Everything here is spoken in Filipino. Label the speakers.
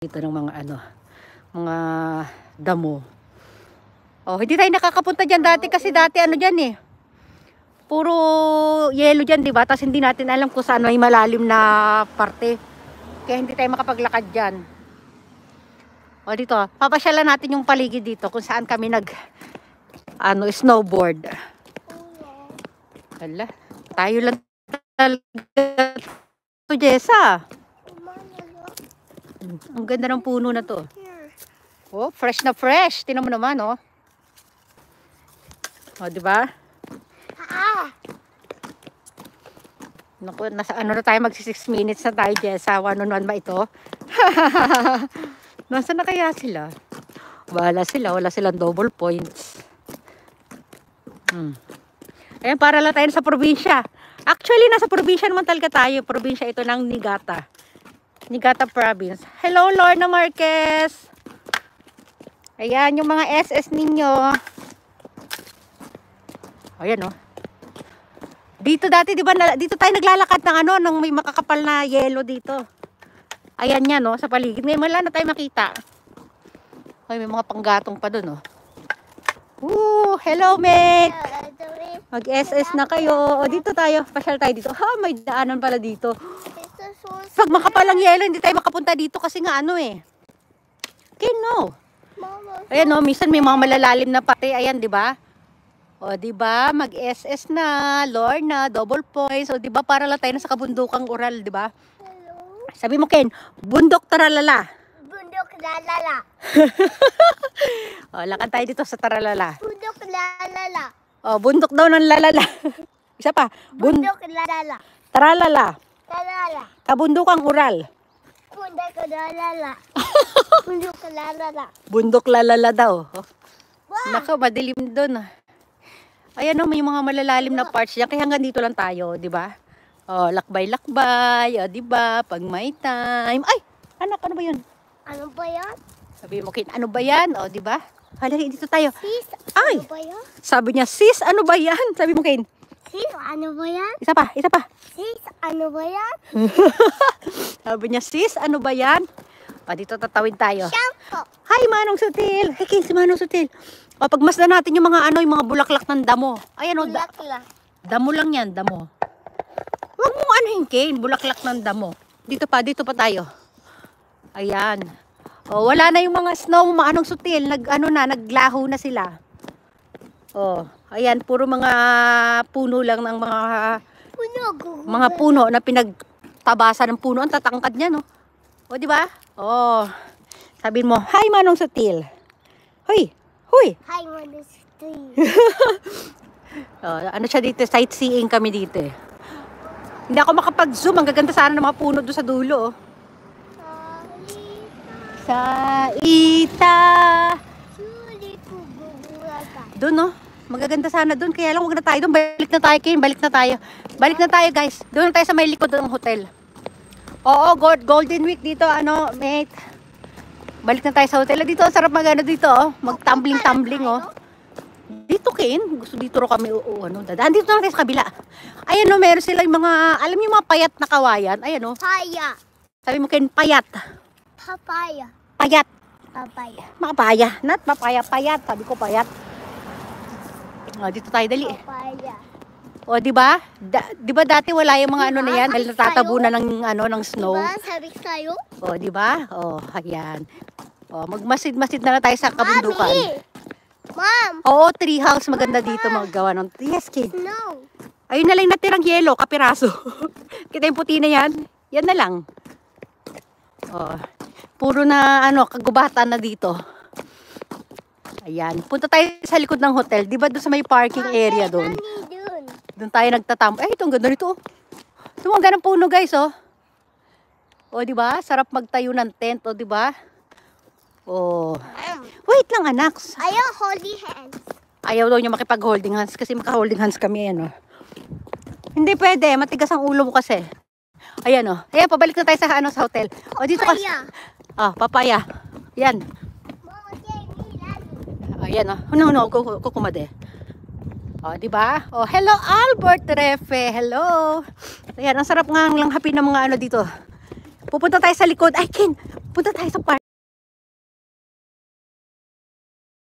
Speaker 1: dito ng mga ano, mga damo. Oh, hindi tayo nakakapunta diyan dati kasi dati ano diyan eh. Puro yelo diyan, 'di ba? Tapos hindi natin alam kung saan may malalim na parte. Kaya hindi tayo makapaglakad diyan. O dito, papasyalan natin yung paligid dito kung saan kami ano, snowboard. Hala, tayo lang talaga to, Jessa. Ang ganda ng puno na to. Oh, fresh na fresh. Tingnan mo naman, oh. Oh, di ba? Naku, nasa ano na tayo, magsi 6 minutes na tayo, Jessa. 1-on-1 ba ito? Nasaan na kaya sila? Wala sila, wala silang double points. Ayan, para lang tayo sa probinsya. Actually, nasa probinsya naman talaga tayo. Probinsya ito ng Niigata. Niigata province. Hello, Lorna Marquez. Ayan, yung mga SS ninyo. Ayan, oh. Dito dati, di ba, dito tayo naglalakad ng ano, nang may makakapal na yelo dito. Ayan yan, no, sa paligid. Ngayon, wala na tayo makita. Ay, may mga panggatong pa dun, oh. Hello, mate. Mag-SS na kayo. O, dito tayo. Pasyal tayo dito. Ha, may daanan pala dito. Pag makapalang yelo, hindi tayo makapunta dito kasi nga ano eh. Okay, no. Ayan, no, minsan may mga malalalim na pati. Ayan, di ba? O, di ba? Mag-SS na, Lorna, double points. O, di ba? Para lang tayo na sa kabundukang oral, di ba? Sabi mo, Ken, bundok taralala.
Speaker 2: Bundok lalala.
Speaker 1: O, lakad tayo dito sa taralala.
Speaker 2: Bundok lalala.
Speaker 1: O, bundok daw ng lalala. Isa pa.
Speaker 2: Bundok lalala.
Speaker 1: Taralala.
Speaker 2: Lalala.
Speaker 1: Kabundukang oral.
Speaker 2: Bundok lalala. Bundok lalala.
Speaker 1: Bundok lalala daw. Nako, madilim doon. Ayan o, may mga malalalim na parts dyan. Kaya hanggang dito lang tayo, di ba? O, lakbay-lakbay. O, di ba? Pag may time. Ay! Anak, ano ba yun?
Speaker 2: Ano ba yan?
Speaker 1: Sabi mo, Ken, ano ba yan? O, di ba? Halari, dito tayo.
Speaker 2: Sis,
Speaker 1: Ay!
Speaker 2: ano ba yan?
Speaker 1: Sabi niya, sis, ano ba yan? Sabi mo, Ken.
Speaker 2: Sis, ano ba yan?
Speaker 1: Isa pa, isa pa.
Speaker 2: Sis, ano ba yan?
Speaker 1: Sabi niya, sis, ano ba yan? O, dito tatawid tayo.
Speaker 2: Shampoo.
Speaker 1: Hi, Manong Sutil. Hey, Ken, si Manong Sutil. O, pagmasdan natin yung mga ano, yung mga bulaklak ng damo. Ayan o,
Speaker 2: Bulaklak.
Speaker 1: damo lang yan, damo. Huwag mong anuhin, Ken, bulaklak ng damo. Dito pa tayo. Ayan. O, wala na yung mga snow, Manong Sutil. Naglaho na sila. O, ayan, puro mga puno lang ng mga puno na pinagtabasa ng puno. Ang tatangkad niya, no? O, di ba? O, sabihin mo, hi, Manong Sutil. Hoy, huy.
Speaker 2: Hi, Modesty.
Speaker 1: Ano siya dito, sightseeing kami dito eh. Hindi ako makapag-zoom, ang gaganda sana ng mga puno doon sa dulo. Oh. Sa ita. Doon, no? Magaganda sana doon. Kaya lang, huwag na tayo doon. Balik na tayo, Ken. Balik na tayo. Balik na tayo, guys. Doon na tayo sa may likod ng hotel. Oo, Golden Week dito, ano, mate. Balik na tayo sa hotel. Dito, sarap magano dito, oh. Mag-tumbling-tumbling, oh. Dito, Ken. Gusto dito ro kami, ano, dadaan. Dito na tayo sa kabila. Ayan, no, meron sila yung mga, alam niyo yung mga payat na kawayan. Ayan, no.
Speaker 2: Papaya.
Speaker 1: Sabi mo, Ken, payat.
Speaker 2: Papaya.
Speaker 1: Payat.
Speaker 2: Papaya.
Speaker 1: Makapaya. Not papaya, payat. Sabi ko, payat. O, dito tayo, dali.
Speaker 2: Papaya.
Speaker 1: O, di ba? Di ba dati wala yung mga ano na yan? Dahil natatabunan ng, ano, ng snow.
Speaker 2: Diba? Sabi ko sa'yo?
Speaker 1: O, di ba? O, ayan. O, magmasid-masid na tayo sa kabundukan.
Speaker 2: Mami! Mom!
Speaker 1: Oo, tree house. Maganda dito maggawa ng... Yes, kid.
Speaker 2: No.
Speaker 1: Ayun na lang natirang yelo, kapiraso. Kita yung puti na yan? Yan na lang. O, puro na, ano, kagubatan na dito. Ayan. Punta tayo sa likod ng hotel. Di ba doon sa may parking area doon? Doon tayo nagtatampo. Eh, itong ganda nito. Ito ang ganang puno, guys, oh. O, di ba? Sarap magtayo ng tent, o, di ba? Oh. Wait lang, anak.
Speaker 2: Ayaw holding hands.
Speaker 1: Ayaw daw niya makipag-holding hands kasi maka-holding hands kami, ano. Hindi pwede, matigas ang ulo mo kasi. Ayan, oh. Ayan, pabalik na tayo sa, ano, sa hotel. O, dito kasi. Ah, papaya. Yan. Ayan, oh. No, kukumade. O, di ba? Oh, hello, Albert Refe. Hello. Ayan, ang sarap nga lang happy ng mga ano dito. Pupunta tayo sa likod. Ay, Ken, Punta tayo sa park.